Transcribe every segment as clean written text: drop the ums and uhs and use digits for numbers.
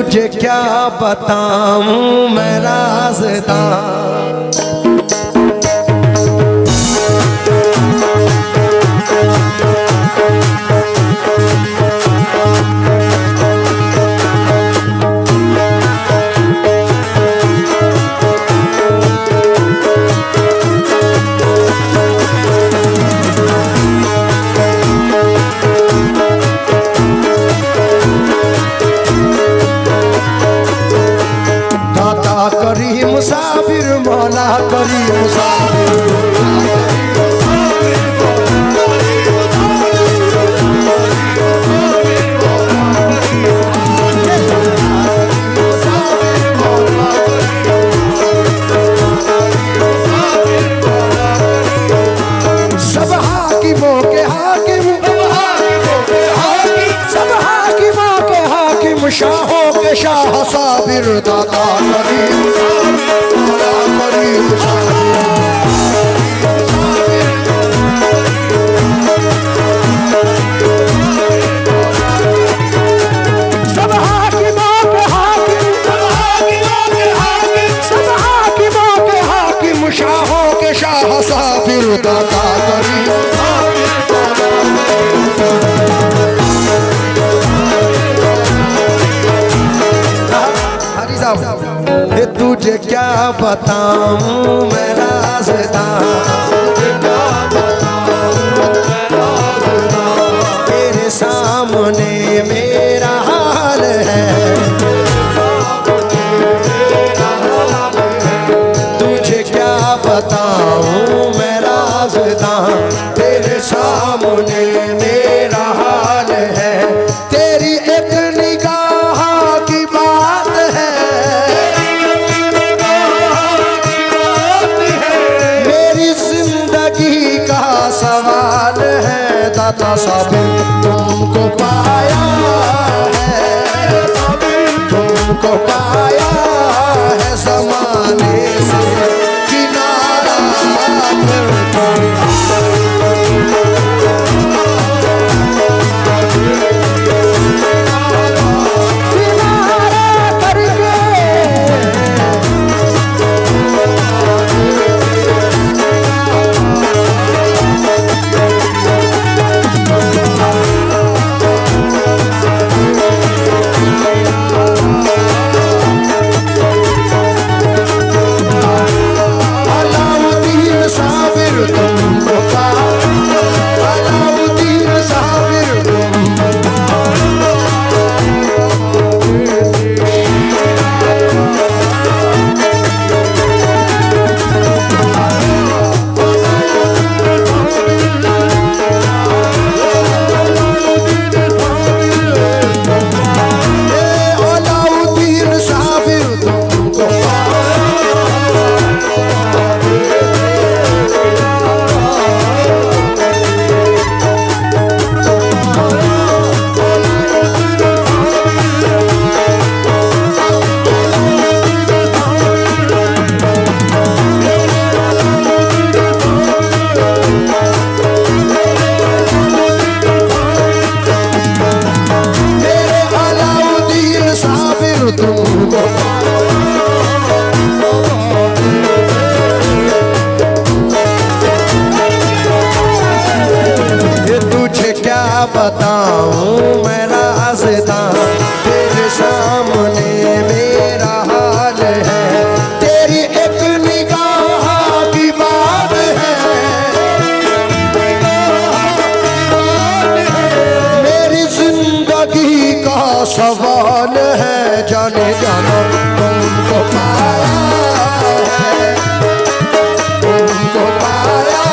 तुझे क्या बताऊं मैं राज़दां। करी मुसाफिर मौला करी मुसाफिर, सब हाकिमों के हाकिम, सब हाकिमों के हाकिम, शाहों के शाह साबिर दाता करी शाहों के शाह साबिर दाता करी। हरी साहब ये तुझे क्या बताऊं मैं राज़दां, तेरे सामने मेरा हाल है, बताऊं मैं राज़दां, तेरे सामने मेरा हाल है, तेरी एक निगाह की बात है, मेरी जिंदगी का सवाल है, दाता साबिर तुमको पाया है, तुमको पाया है ज़माने से किनारा बताऊं मैं राज़दां, तेरे सामने मेरा हाल है, तेरी एक निगाह की बात है, मेरी जिंदगी का सवाल है, जाने जाना तुमको पाया है, तुमको पाया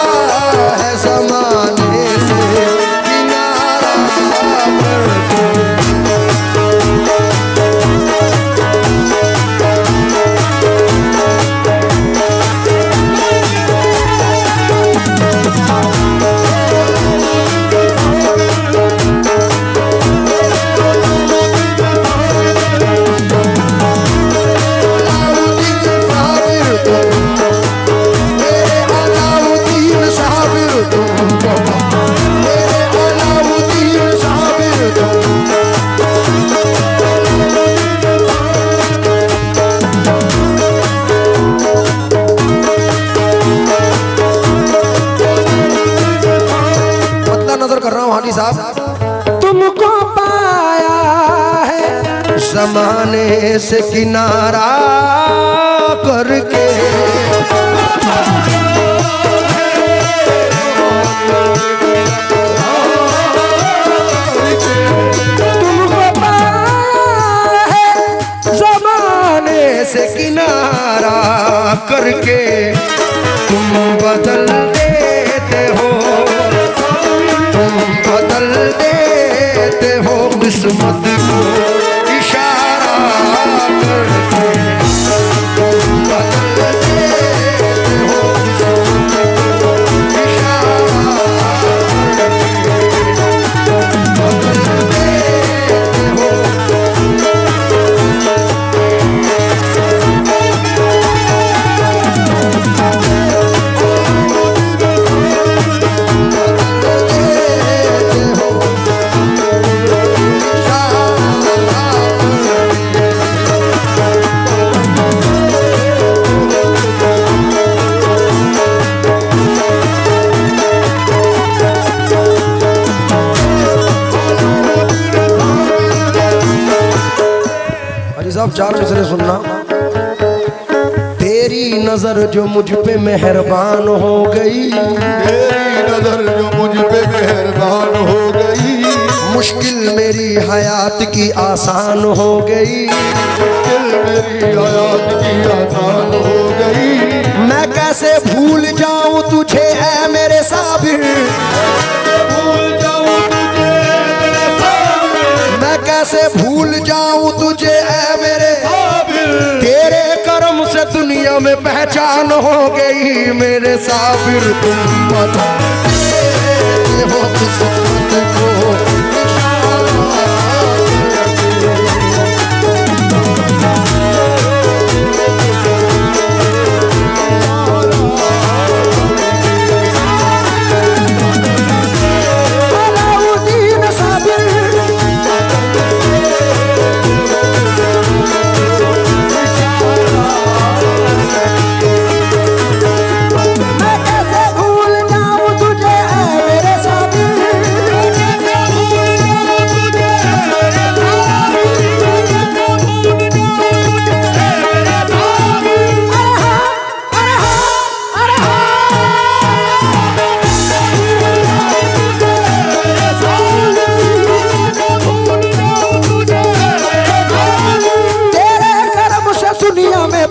है ज़माने से जमाने से किनारा करके तुमको पाया है जमाने से किनारा करके तुम बदल देते हो, तुम बदल देते हो किस्मत को इशारा करके, तुम बदल देते हो किस्मत को इशारा करके, बदल देते हो। साहब 4 मिसरे सुनना। तेरी नजर जो मुझ पे मेहरबान हो गई, तेरी नजर जो मुझ पे मेहरबान हो गई, मुश्किल मेरी हयात की आसान हो गई, मुश्किल मेरी हयात की आसान हो गई। मैं कैसे भूल जाऊं तुझे ऐ मेरे साबिर, भूल जाऊं तुझे मेरे साबिर, मैं कैसे भूल जाऊं तुझे ऐ मेरे साबिर, तेरे करम से दुनिया में पहचान हो गई मेरे साबिर। तुम बता हो किस्मत को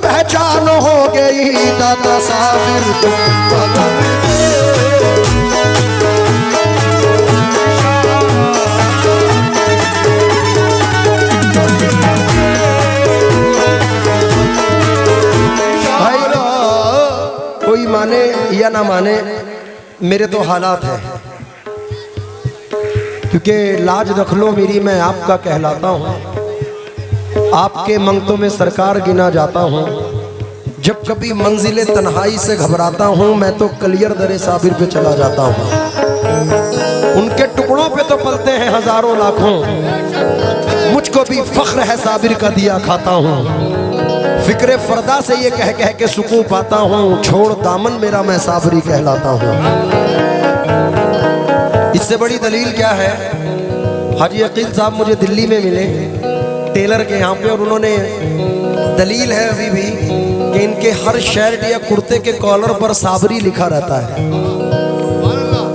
पहचान हो गई दाता साबिर। तुम बदल भाई कोई माने या ना माने मेरे तो हालात है, क्योंकि लाज रख लो मेरी मैं आपका कहलाता हूँ, आपके मंगतों में सरकार गिना जाता हूँ। जब कभी मंजिले तन्हाई से घबराता हूँ मैं तो कलियर दरे साबिर पे चला जाता हूँ। उनके टुकड़ों पे तो पलते हैं हजारों लाखों, मुझको भी फख्र है साबिर का दिया खाता हूँ। फिक्रे फरदा से ये कह कह के सुकून पाता हूँ, छोड़ दामन मेरा मैं साबरी कहलाता हूँ। इससे बड़ी दलील क्या है, हाजी अकील साहब मुझे दिल्ली में मिले टेलर के यहाँ पे, और उन्होंने दलील है अभी भी कि इनके हर शर्ट या कुर्ते के कॉलर पर साबरी लिखा रहता है।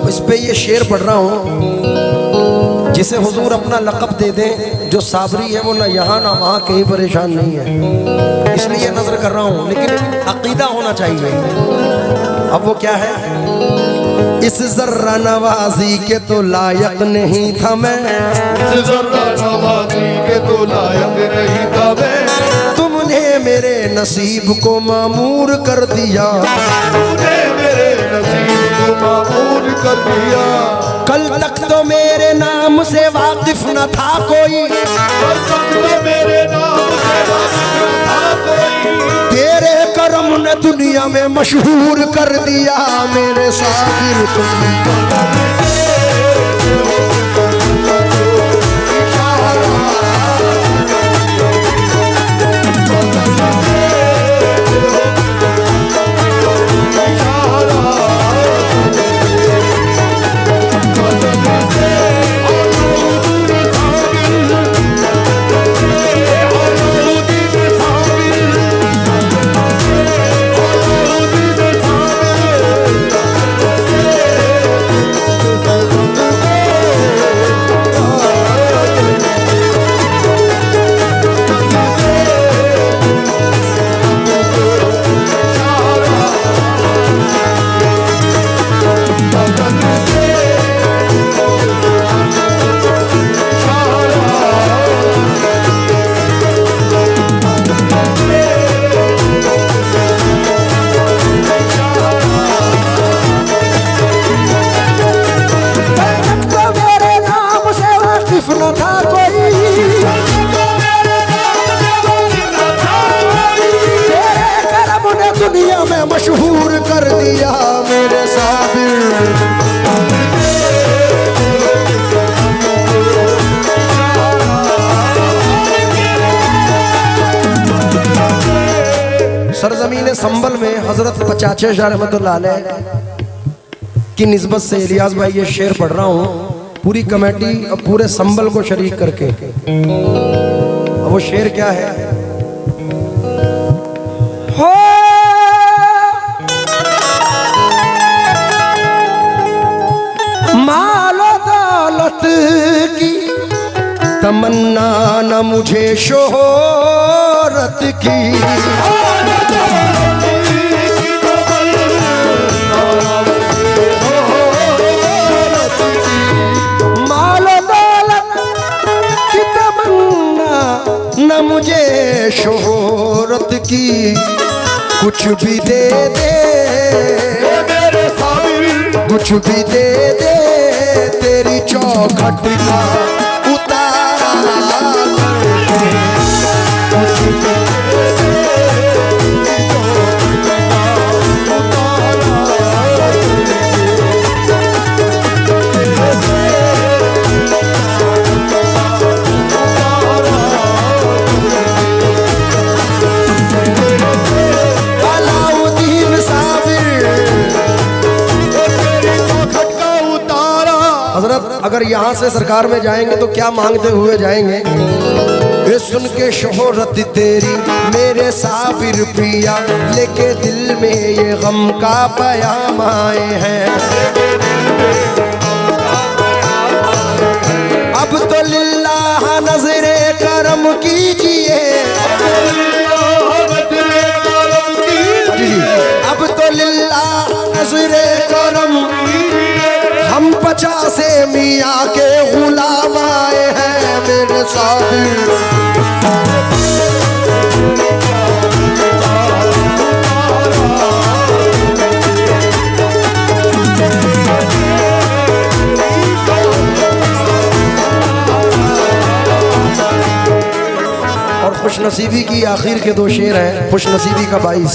इस पे ये शेर पढ़ रहा हूँ, जिसे हुजूर अपना लक़ब दे दें, जो साबरी है वो ना यहाँ ना वहाँ कहीं परेशान नहीं है, इसलिए नजर कर रहा हूँ, लेकिन अकीदा होना चाहिए। अब वो क्या है, इस जर्रा नवाजी के तो लायक नहीं था मैं, इस जर्रा नवाजी के तो लायक नहीं था मैं, तुमने मेरे नसीब को मामूर कर दिया, तूने मेरे नसीब को मामूर कर दिया। कल तक तो मेरे नाम से वाकिफ न था कोई, कल तक तो मेरे नाम से वाकिफ न था कोई, तेरे करम ने दुनिया में मशहूर कर दिया मेरे साबिर। तुम मशहूर कर दिया मेरे साबिर। सरजमीन संबल में हजरत पचाचे शाह रहमतुल्लाह अलैह की निस्बत से इलियास भाई ये शेर पढ़ रहा हूँ पूरी कमेटी और पूरे संबल को शरीक करके। वो शेर क्या है? हो मालो दौलत की तमन्ना न मुझे शोहरत की, मालो दौलत की तमन्ना न मुझे शोहरत की, कुछ भी दे दे कुछ भी दे दे तेरी चौखट का उतारा अगर यहाँ से सरकार में जाएंगे तो क्या मांगते हुए जाएंगे? ये सुन के शोहरत तेरी मेरे साबिर पिया, लेके दिल में ये गम का पयाम आए हैं। अब तो लिल्लाह नजरे करम कीजिए, अब तो लिल्लाह नजरे करम, हम 50 मियाँ के गुलाम आए हैं मेरे साबिर। और खुशनसीबी की आखिर के 2 शेर हैं, खुशनसीबी का 22।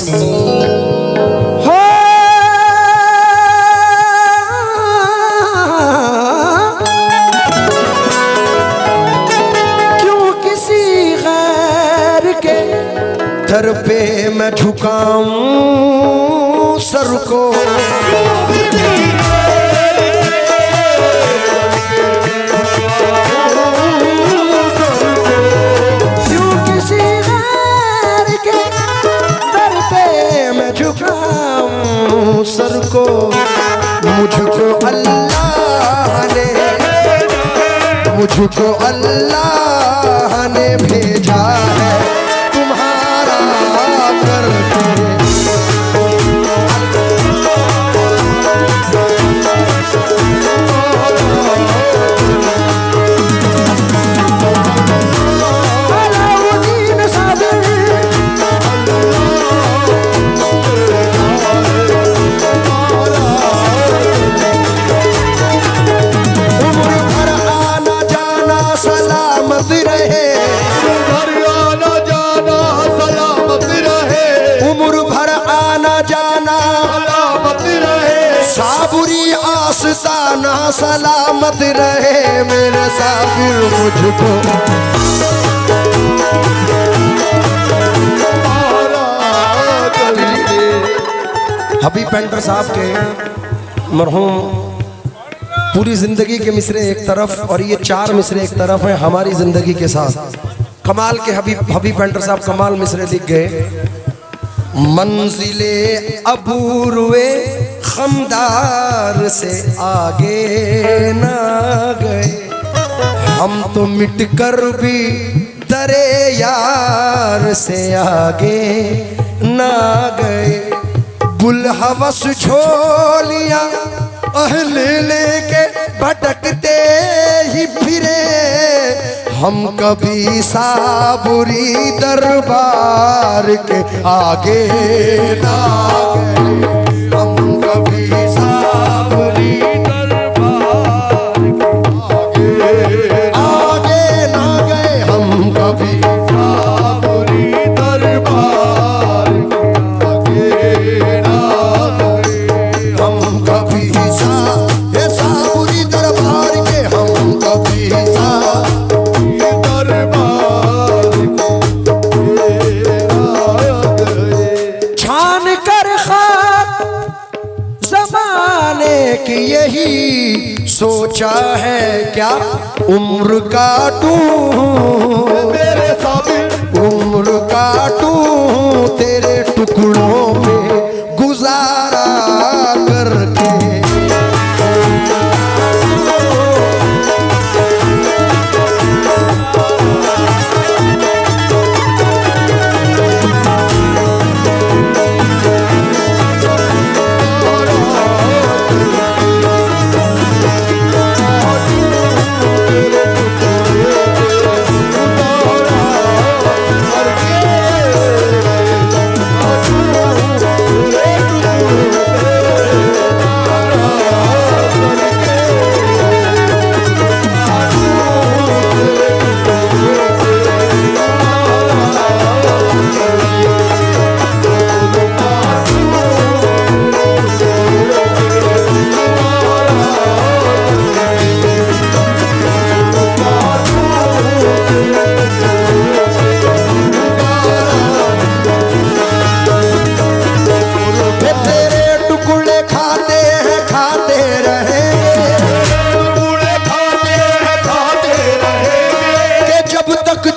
दर पे मैं झुकाऊं सर को, क्यों किसी गैर के दर पे मैं झुकाऊं सर को। मुझको अल्लाह ने भेजा है आस्ताना सलामत रहे मेरे साबिर। मुझको हबीब पेंटर साहब के मरहूम पूरी जिंदगी के मिसरे एक तरफ और ये 4 मिसरे एक तरफ हैं हमारी जिंदगी के साथ। कमाल के हबीब पेंटर साहब कमाल मिसरे लिख गए। मंजिले अबूरुए खमदार से आगे ना गए, हम तो मिट कर भी दरे यार से आगे ना गए। बुलहवस झोलियां अहले लेके भटकते ही फिरे, हम कभी साबुरी दरबार के आगे ना गए। हम कभी साबुरी दरबार के आगे ना गए, हम कभी साबुरी दरबार के आगे ना सोचा है क्या उम्र काटूं मेरे साबिर उम्र काटूं तेरे टुकड़ों पे गुजारा करके।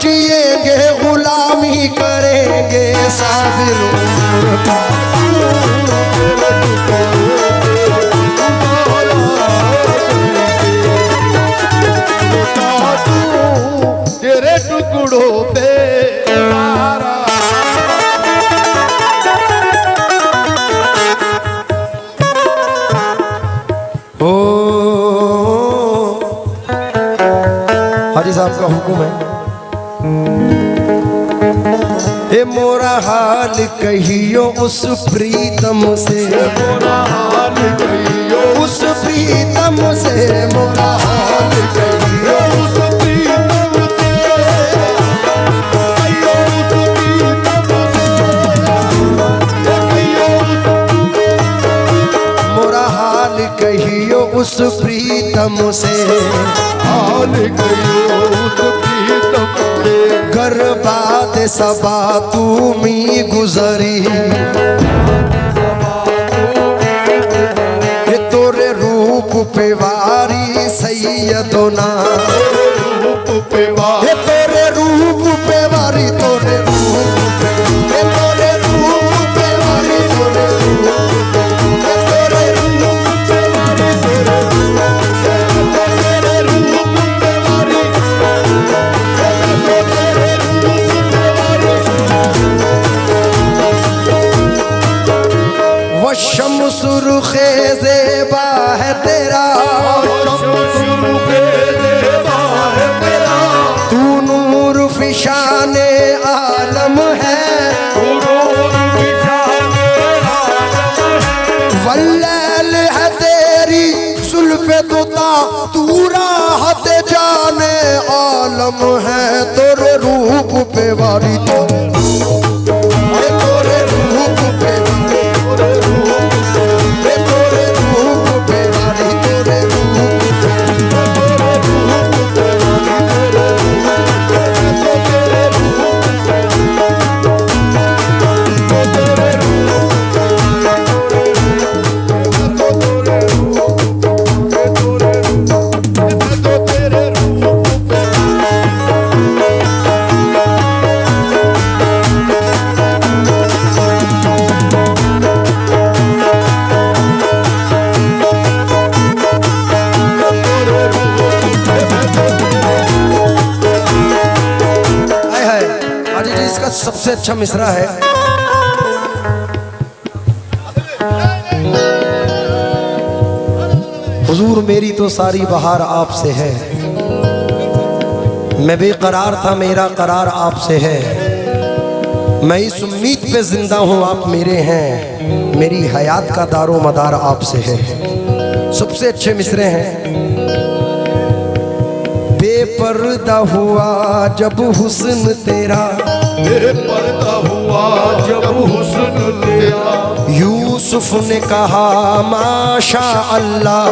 जिएंगे गुलामी करेंगे साबिर उम्र तेरे टुकड़ों पे मारा। ओ हाजी साहब का हुक्म है। ए मोरा हाल कहियो उस प्रीतम से मोरा हाल कहियो उस प्रीतम से मोरा हाल कहियो उस प्रीतम से कहियो उस प्रीतम से मोरा हाल कहियो उस प्रीतम से हाल कहियो उस प्रीतम से घर बात सबा तू मी गुजरी तोरे रूप पे वारी सैयदोना रूप पे वारी तोरे रूप पे वारी तोरे रूप पे तोरे रूप पे वारी तोरे रूप पे तोरे रूप पे वारी तोरे रूप पे वारी वशम सुरखे ज़ेबा है तेरा तू नूर फिशाने आलम है वल्लैल है तेरी जुल्फ़े दुता तू राहत जाने आलम है तोरे रूप पे वारी तोरे रूप पे सबसे अच्छा मिसरा है। हुजूर मेरी तो सारी बहार आपसे है, मैं बेकरार था मेरा करार आपसे है, मैं इस उम्मीद पे जिंदा हूँ आप मेरे हैं, मेरी हयात का दारो मदार आपसे है। सबसे अच्छे मिसरे हैं। बेपर्दा हुआ जब हुस्न तेरा बेपर्दा हुआ जब हुस्न तेरा यूसुफ ने कहा माशा अल्लाह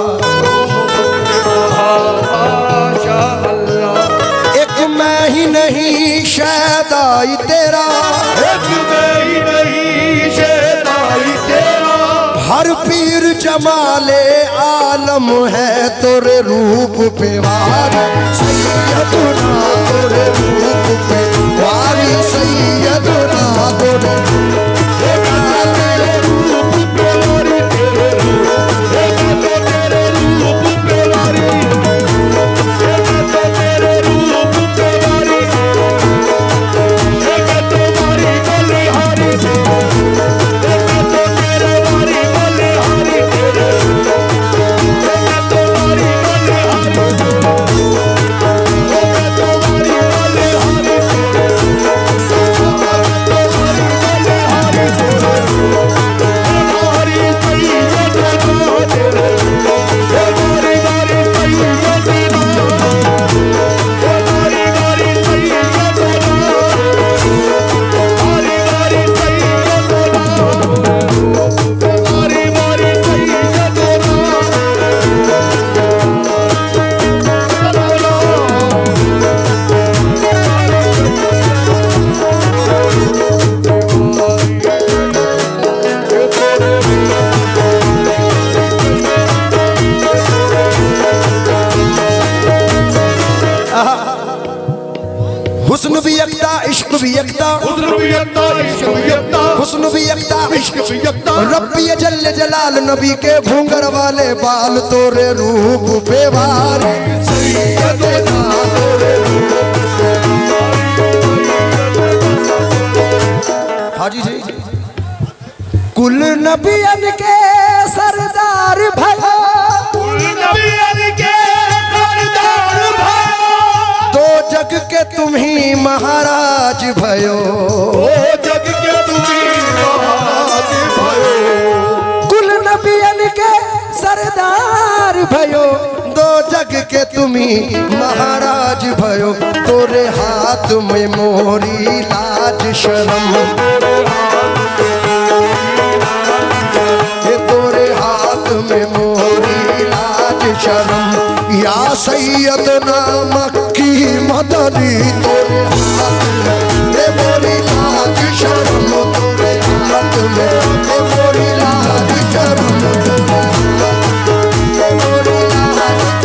एक मैं ही नहीं शहदाई तेरा एक मैं ही नहीं शहदाई तेरा हर पीर जमाले आलम आलम है तोरे रूप पे वारी सैयदना तोरे रूप पे वारी सैयदना तोरे हुस्न भी यकता इश्क भी यकता हुस्न भी यकता इश्क भी यकता हुस्न भी यकता इश्क भी यकता रब्बी जल्ल जलाल नबी के घूंगर वाले बाल तोरे रूप पे वारी सैयदना तोरे हाजी जी कुल नबियन के सरदार भला कुल नबियन के सरदार भयो दो जग के तुम ही महाराज भयो ओ जग के तुम्ही महाराज भयो कुल नबियन के सरदार भयो दो जग के तुम ही महाराज भयो तोरे हाथ में मोरी लाज शर्म ये तोरे हाथ में मोरी लाज शर्म या सैयदना मक्की मदनी तोरे हाथ में ये मोरी लाज शर्म तोरे हाथ में ये मोरी लाज शर्म तोरे हाथ में ये मोरी लाज शर्म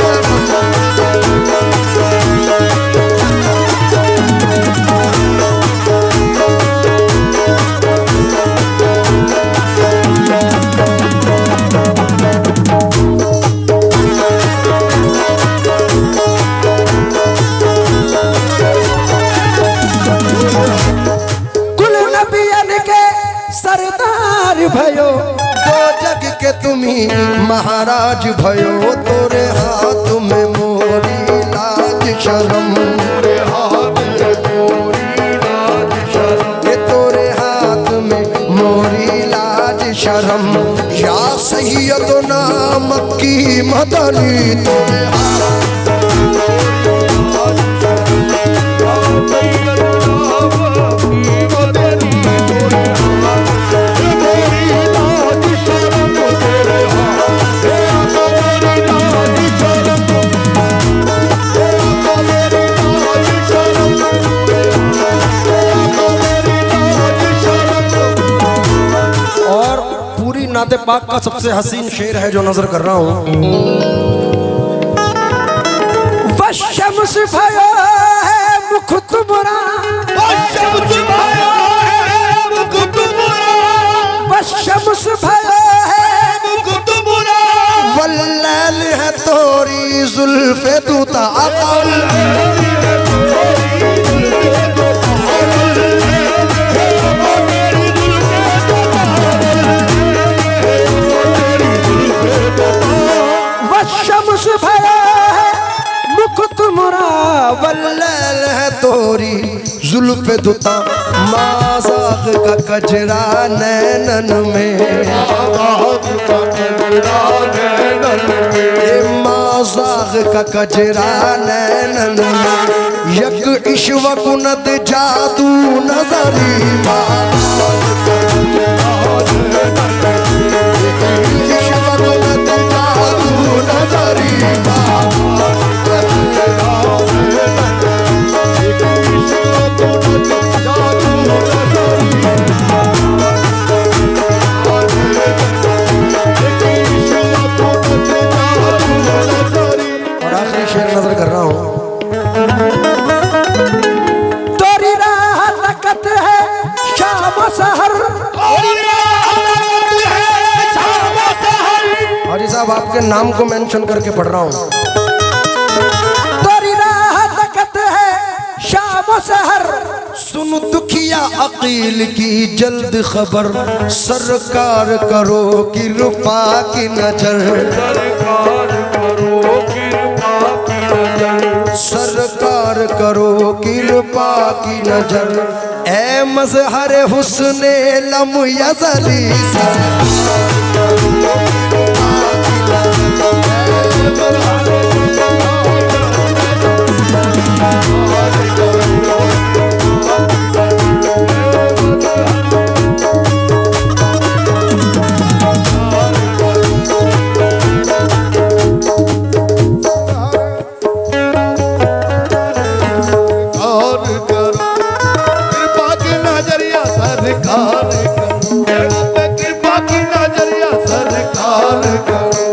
सरदार भयो दो जग के तुम्ही महाराज भयो तोरे हाथ में मोरी लाज शर्म तोरे हाथ में मोरी लाज शर्म ये तोरे हाथ में मोरी लाज शर्म या सैयदना मक्की मदनी तोरे हाथ नाते पाक का सबसे हसीन शेर है जो नजर कर रहा हूँ वशम्स भयो है मुख तुमरा वशम्स भयो है मुख तुमरा वशम्स भयो है मुख तुमरा वल्लैल है तोरी जुल्फे दूता अकल शम्स भया है मुख तुमरा वल्लैल है तोरी जुल्फ दुता माज़ाग का कजरा नैनन में माज़ाग का कजरा नैनन में यक इश्व कुनत जादू नजरी के नाम को मेंशन करके पढ़ रहा हूं। तोरी राह तकत है शाम सहर, सुन दुखिया अकील की जल्द खबर, सरकार करो कृपा की नजर, सरकार करो कृपा की नजर, ए मजहर हुस्ने लम यज़ली कृपा की नजरिया सरकार करो।